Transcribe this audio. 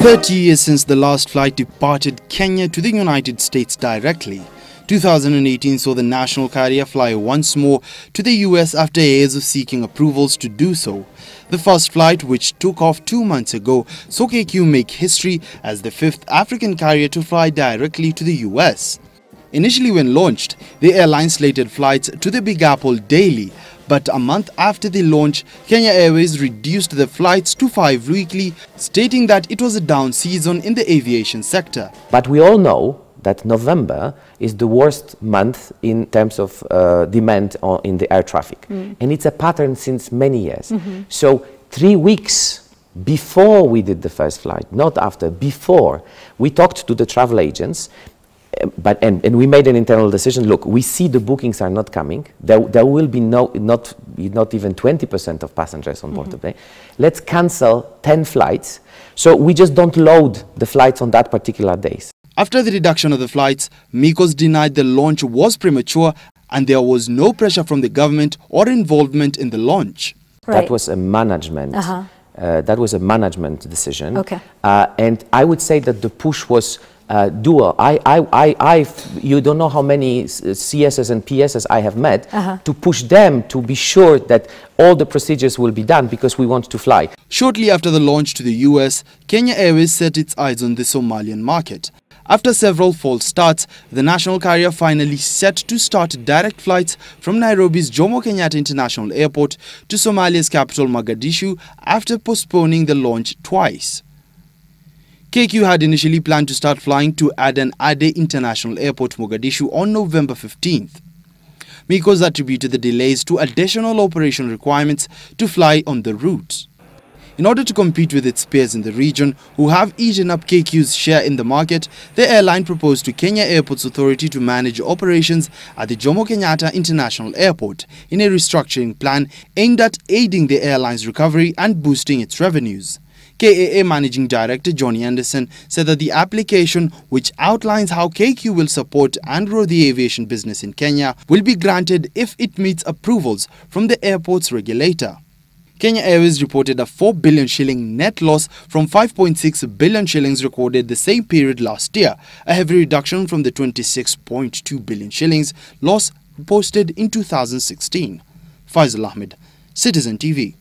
30 years since the last flight departed Kenya to the United States directly. 2018 saw the national carrier fly once more to the US after years of seeking approvals to do so. The first flight, which took off 2 months ago, saw KQ make history as the fifth African carrier to fly directly to the US. Initially when launched, the airline slated flights to the Big Apple daily, but a month after the launch, Kenya Airways reduced the flights to 5 weekly, stating that it was a down season in the aviation sector. But we all know that November is the worst month in terms of demand in the air traffic. And it's a pattern since many years. So 3 weeks before we did the first flight, not after, before, we talked to the travel agents. And we made an internal decision. Look, we see the bookings are not coming. There will be not even 20% of passengers on board today. Let's cancel 10 flights. So we just don't load the flights on that particular days. After the reduction of the flights, Mikosz denied the launch was premature and there was no pressure from the government or involvement in the launch. Right. That was a management. That was a management decision. Okay. And I would say that the push was dual. You don't know how many CSs and PSs I have met to push them to be sure that all the procedures will be done because we want to fly. Shortly after the launch to the US, Kenya Airways set its eyes on the Somalian market. After several false starts, the national carrier finally set to start direct flights from Nairobi's Jomo Kenyatta International Airport to Somalia's capital Mogadishu after postponing the launch twice. KQ had initially planned to start flying to Aden Ade International Airport, Mogadishu on November 15th. Mikosz attributed the delays to additional operation requirements to fly on the route. In order to compete with its peers in the region, who have eaten up KQ's share in the market, the airline proposed to Kenya Airports Authority to manage operations at the Jomo Kenyatta International Airport in a restructuring plan aimed at aiding the airline's recovery and boosting its revenues. KAA Managing Director Johnny Anderson said that the application, which outlines how KQ will support and grow the aviation business in Kenya, will be granted if it meets approvals from the airport's regulator. Kenya Airways reported a 4 billion shilling net loss from 5.6 billion shillings recorded the same period last year, a heavy reduction from the 26.2 billion shillings loss posted in 2016. Faizal Ahmed, Citizen TV.